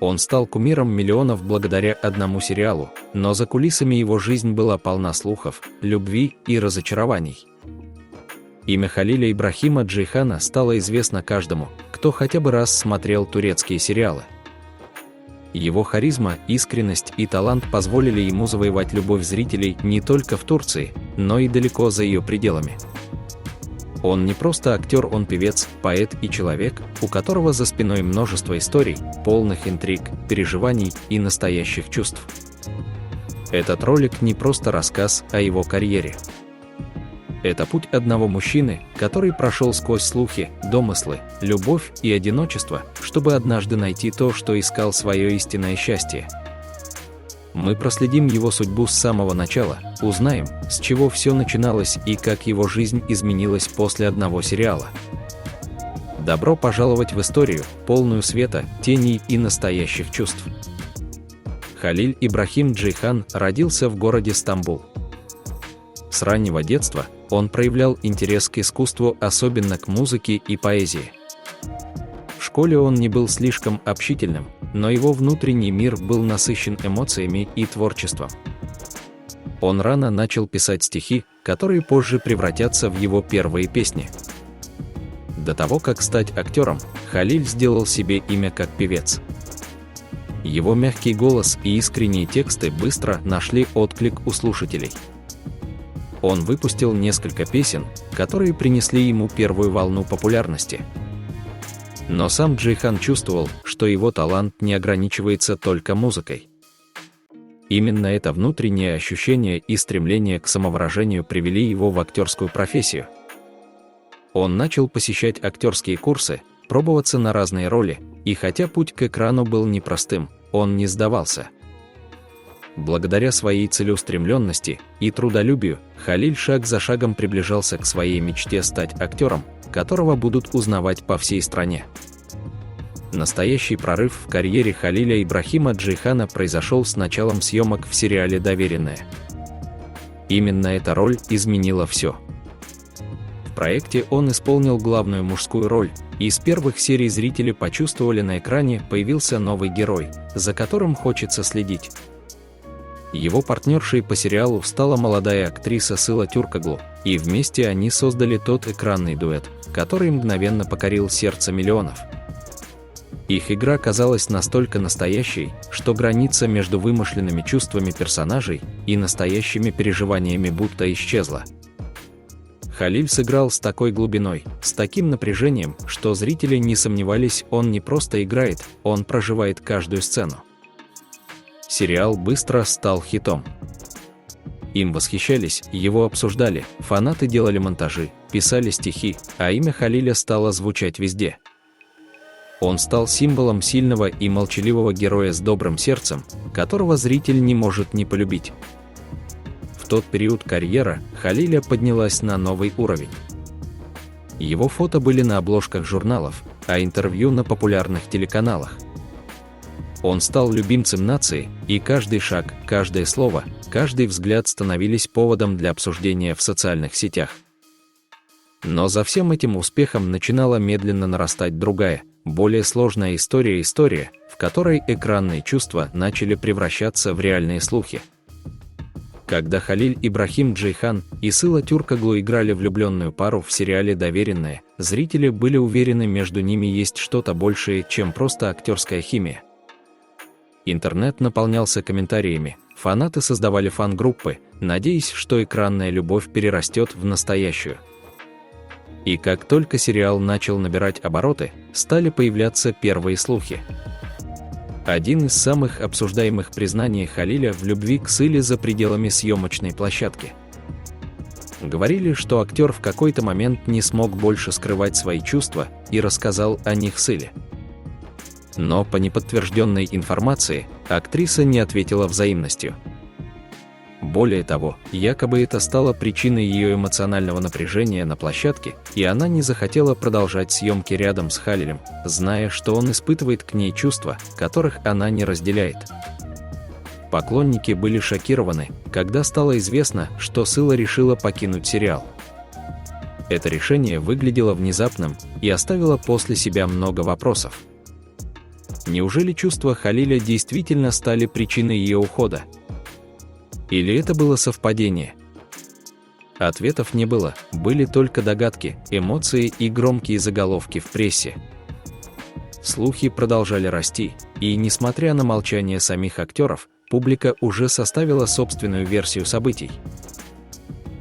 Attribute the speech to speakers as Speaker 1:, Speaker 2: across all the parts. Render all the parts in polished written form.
Speaker 1: Он стал кумиром миллионов благодаря одному сериалу, но за кулисами его жизнь была полна слухов, любви и разочарований. Имя Халиля Ибрахима Джейхана стало известно каждому, кто хотя бы раз смотрел турецкие сериалы. Его харизма, искренность и талант позволили ему завоевать любовь зрителей не только в Турции, но и далеко за ее пределами. Он не просто актер, он певец, поэт и человек, у которого за спиной множество историй, полных интриг, переживаний и настоящих чувств. Этот ролик не просто рассказ о его карьере. Это путь одного мужчины, который прошел сквозь слухи, домыслы, любовь и одиночество, чтобы однажды найти то, что искал свое истинное счастье. Мы проследим его судьбу с самого начала, узнаем, с чего все начиналось и как его жизнь изменилась после одного сериала. Добро пожаловать в историю, полную света, теней и настоящих чувств. Халиль Ибрахим Джейхан родился в городе Стамбул. С раннего детства он проявлял интерес к искусству, особенно к музыке и поэзии. В школе он не был слишком общительным, но его внутренний мир был насыщен эмоциями и творчеством. Он рано начал писать стихи, которые позже превратятся в его первые песни. До того, как стать актером, Халиль сделал себе имя как певец. Его мягкий голос и искренние тексты быстро нашли отклик у слушателей. Он выпустил несколько песен, которые принесли ему первую волну популярности. Но сам Джейхан чувствовал, что его талант не ограничивается только музыкой. Именно это внутреннее ощущение и стремление к самовыражению привели его в актерскую профессию. Он начал посещать актерские курсы, пробоваться на разные роли, и хотя путь к экрану был непростым, он не сдавался. Благодаря своей целеустремленности и трудолюбию, Халиль шаг за шагом приближался к своей мечте стать актером, которого будут узнавать по всей стране. Настоящий прорыв в карьере Халиля Ибрахима Джейхана произошел с началом съемок в сериале «Доверенная». Именно эта роль изменила все. В проекте он исполнил главную мужскую роль, и с первых серий зрители почувствовали, на экране появился новый герой, за которым хочется следить. Его партнершей по сериалу стала молодая актриса Sıla Türkoğlu, и вместе они создали тот экранный дуэт, который мгновенно покорил сердце миллионов. Их игра казалась настолько настоящей, что граница между вымышленными чувствами персонажей и настоящими переживаниями будто исчезла. Халиль сыграл с такой глубиной, с таким напряжением, что зрители не сомневались, он не просто играет, он проживает каждую сцену. Сериал быстро стал хитом. Им восхищались, его обсуждали, фанаты делали монтажи, писали стихи, а имя Халиля стало звучать везде. Он стал символом сильного и молчаливого героя с добрым сердцем, которого зритель не может не полюбить. В тот период карьера Халиля поднялась на новый уровень. Его фото были на обложках журналов, а интервью на популярных телеканалах. Он стал любимцем нации, и каждый шаг, каждое слово, каждый взгляд становились поводом для обсуждения в социальных сетях. Но за всем этим успехом начинала медленно нарастать другая, более сложная история, в которой экранные чувства начали превращаться в реальные слухи. Когда Халиль Ибрахим Джейхан и Sıla Türkoğlu играли влюбленную пару в сериале «Доверенная», зрители были уверены, между ними есть что-то большее, чем просто актерская химия. Интернет наполнялся комментариями, фанаты создавали фан-группы, надеясь, что экранная любовь перерастет в настоящую. И как только сериал начал набирать обороты, стали появляться первые слухи. Один из самых обсуждаемых признаний Халиля в любви к Сыле за пределами съемочной площадки. Говорили, что актер в какой-то момент не смог больше скрывать свои чувства и рассказал о них Сыле. Но по неподтвержденной информации, актриса не ответила взаимностью. Более того, якобы это стало причиной ее эмоционального напряжения на площадке, и она не захотела продолжать съемки рядом с Халилем, зная, что он испытывает к ней чувства, которых она не разделяет. Поклонники были шокированы, когда стало известно, что Sıla решила покинуть сериал. Это решение выглядело внезапным и оставило после себя много вопросов. Неужели чувства Халиля действительно стали причиной ее ухода? Или это было совпадение? Ответов не было, были только догадки, эмоции и громкие заголовки в прессе. Слухи продолжали расти, и, несмотря на молчание самих актеров, публика уже составила собственную версию событий.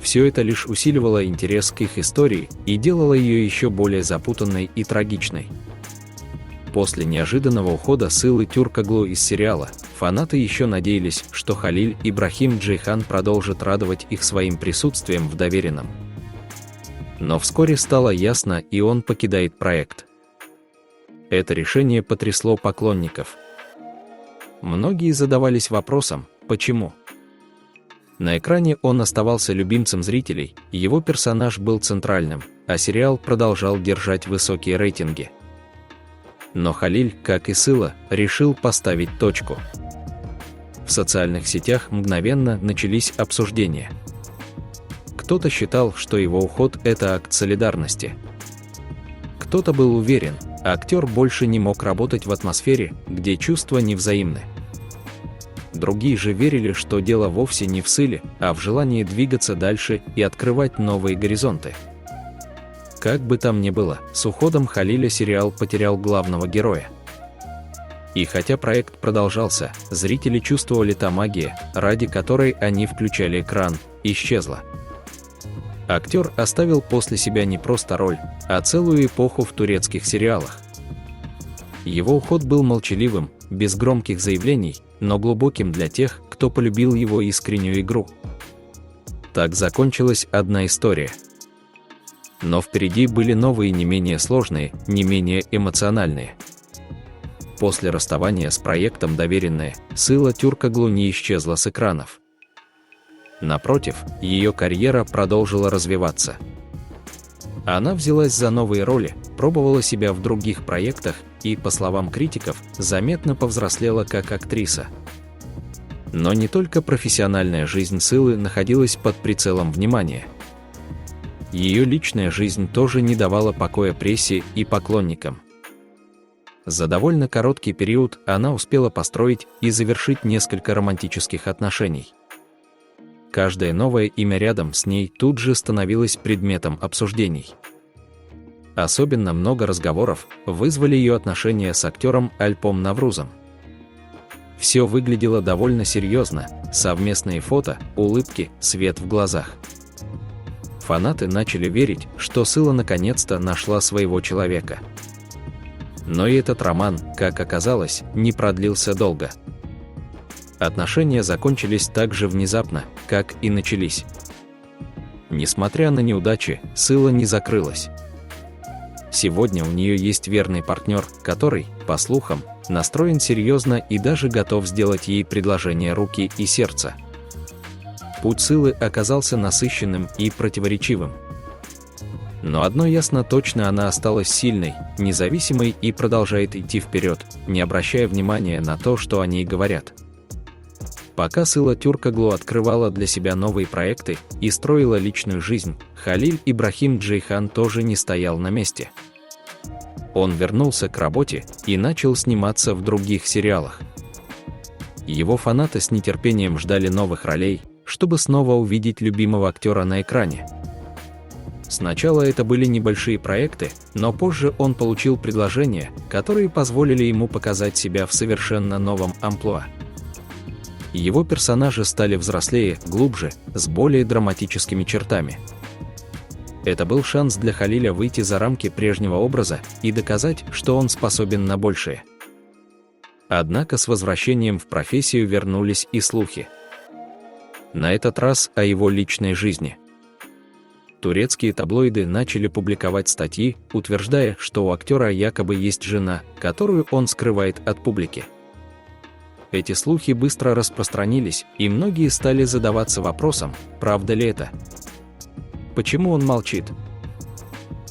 Speaker 1: Все это лишь усиливало интерес к их истории и делало ее еще более запутанной и трагичной. После неожиданного ухода Сылы Тюркоглу из сериала, фанаты еще надеялись, что Халиль Ибрахим Джейхан продолжит радовать их своим присутствием в доверенном. Но вскоре стало ясно, и он покидает проект. Это решение потрясло поклонников. Многие задавались вопросом, почему? На экране он оставался любимцем зрителей, его персонаж был центральным, а сериал продолжал держать высокие рейтинги. Но Халиль, как и Сыла, решил поставить точку. В социальных сетях мгновенно начались обсуждения. Кто-то считал, что его уход – это акт солидарности. Кто-то был уверен, актер больше не мог работать в атмосфере, где чувства невзаимны. Другие же верили, что дело вовсе не в Сыле, а в желании двигаться дальше и открывать новые горизонты. Как бы там ни было, с уходом Халиля сериал потерял главного героя. И хотя проект продолжался, зрители чувствовали, та магия, ради которой они включали экран, исчезла. Актер оставил после себя не просто роль, а целую эпоху в турецких сериалах. Его уход был молчаливым, без громких заявлений, но глубоким для тех, кто полюбил его искреннюю игру. Так закончилась одна история. Но впереди были новые, не менее сложные, не менее эмоциональные. После расставания с проектом «Доверенное», Сыла Тюркоглу не исчезла с экранов. Напротив, ее карьера продолжила развиваться. Она взялась за новые роли, пробовала себя в других проектах и, по словам критиков, заметно повзрослела как актриса. Но не только профессиональная жизнь Сылы находилась под прицелом внимания. Ее личная жизнь тоже не давала покоя прессе и поклонникам. За довольно короткий период она успела построить и завершить несколько романтических отношений. Каждое новое имя рядом с ней тут же становилось предметом обсуждений. Особенно много разговоров вызвали ее отношения с актером Альпом Наврузом. Все выглядело довольно серьезно, совместные фото, улыбки, свет в глазах. Фанаты начали верить, что Сыла наконец-то нашла своего человека. Но и этот роман, как оказалось, не продлился долго. Отношения закончились так же внезапно, как и начались. Несмотря на неудачи, Сыла не закрылась. Сегодня у нее есть верный партнер, который, по слухам, настроен серьезно и даже готов сделать ей предложение руки и сердца. Путь Сылы оказался насыщенным и противоречивым. Но одно ясно точно: она осталась сильной, независимой и продолжает идти вперед, не обращая внимания на то, что о ней говорят. Пока Сыла Тюркоглу открывала для себя новые проекты и строила личную жизнь, Халиль Ибрахим Джейхан тоже не стоял на месте. Он вернулся к работе и начал сниматься в других сериалах. Его фанаты с нетерпением ждали новых ролей, чтобы снова увидеть любимого актера на экране. Сначала это были небольшие проекты, но позже он получил предложения, которые позволили ему показать себя в совершенно новом амплуа. Его персонажи стали взрослее, глубже, с более драматическими чертами. Это был шанс для Халиля выйти за рамки прежнего образа и доказать, что он способен на большее. Однако с возвращением в профессию вернулись и слухи. На этот раз о его личной жизни. Турецкие таблоиды начали публиковать статьи, утверждая, что у актера якобы есть жена, которую он скрывает от публики. Эти слухи быстро распространились, и многие стали задаваться вопросом, правда ли это? Почему он молчит?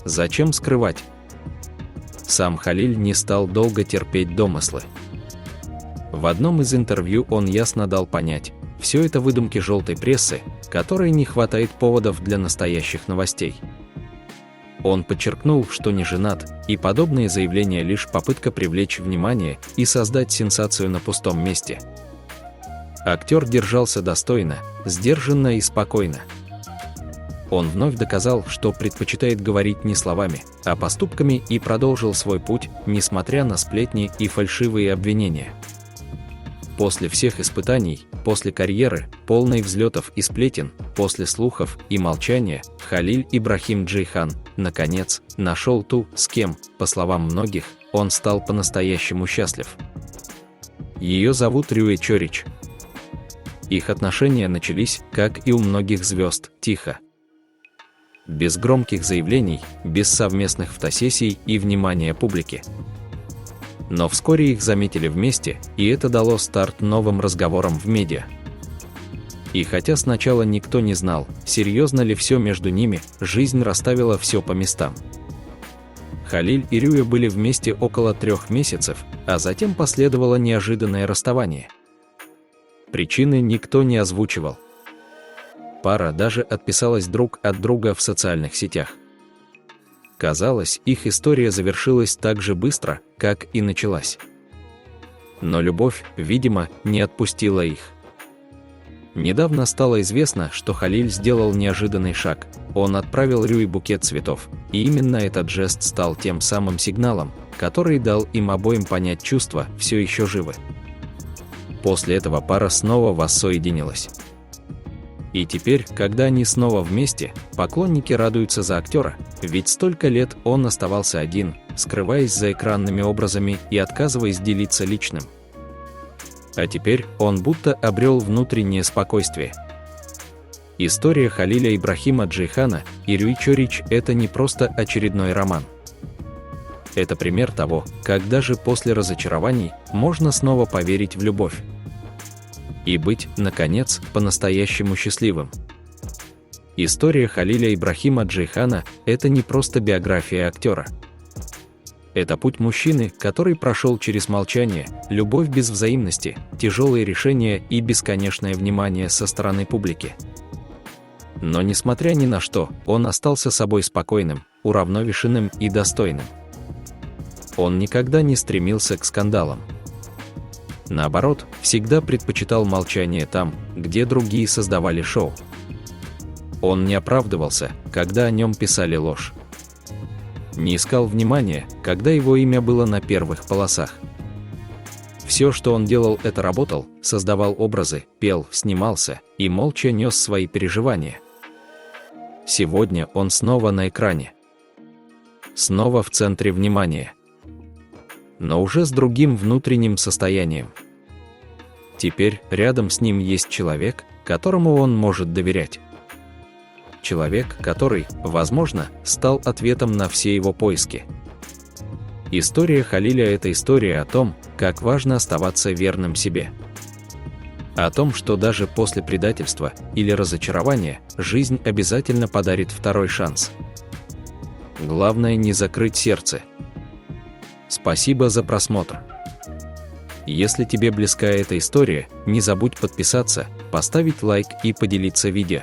Speaker 1: Зачем скрывать? Сам Халиль не стал долго терпеть домыслы. В одном из интервью он ясно дал понять: все это выдумки желтой прессы, которой не хватает поводов для настоящих новостей. Он подчеркнул, что не женат, и подобные заявления лишь попытка привлечь внимание и создать сенсацию на пустом месте. Актер держался достойно, сдержанно и спокойно. Он вновь доказал, что предпочитает говорить не словами, а поступками, и продолжил свой путь, несмотря на сплетни и фальшивые обвинения. После всех испытаний, после карьеры, полной взлетов и сплетен, после слухов и молчания, Халиль Ибрахим Джейхан, наконец, нашел ту, с кем, по словам многих, он стал по-настоящему счастлив. Ее зовут Рюэ Чорич. Их отношения начались, как и у многих звезд, тихо. Без громких заявлений, без совместных фотосессий и внимания публики. Но вскоре их заметили вместе, и это дало старт новым разговорам в медиа. И хотя сначала никто не знал, серьезно ли все между ними, жизнь расставила все по местам. Халиль и Рюэ были вместе около 3 месяцев, а затем последовало неожиданное расставание. Причины никто не озвучивал. Пара даже отписалась друг от друга в социальных сетях. Казалось, их история завершилась так же быстро, как и началась. Но любовь, видимо, не отпустила их. Недавно стало известно, что Халиль сделал неожиданный шаг. Он отправил Рюэ букет цветов, и именно этот жест стал тем самым сигналом, который дал им обоим понять, чувства все еще живы. После этого пара снова воссоединилась. И теперь, когда они снова вместе, поклонники радуются за актера, ведь столько лет он оставался один, скрываясь за экранными образами и отказываясь делиться личным. А теперь он будто обрел внутреннее спокойствие. История Халиля Ибрахима Джейхана и Рюэ Чорич – это не просто очередной роман. Это пример того, как даже после разочарований можно снова поверить в любовь. И быть, наконец, по-настоящему счастливым. История Халиля Ибрахима Джейхана – это не просто биография актера. Это путь мужчины, который прошел через молчание, любовь без взаимности, тяжелые решения и бесконечное внимание со стороны публики. Но несмотря ни на что, он остался собой спокойным, уравновешенным и достойным. Он никогда не стремился к скандалам. Наоборот, всегда предпочитал молчание там, где другие создавали шоу. Он не оправдывался, когда о нем писали ложь. Не искал внимания, когда его имя было на первых полосах. Все, что он делал, это работал, создавал образы, пел, снимался и молча нес свои переживания. Сегодня он снова на экране. Снова в центре внимания. Но уже с другим внутренним состоянием. Теперь рядом с ним есть человек, которому он может доверять. Человек, который, возможно, стал ответом на все его поиски. История Халиля – это история о том, как важно оставаться верным себе. О том, что даже после предательства или разочарования жизнь обязательно подарит второй шанс. Главное не закрыть сердце. Спасибо за просмотр. Если тебе близка эта история, не забудь подписаться, поставить лайк и поделиться видео.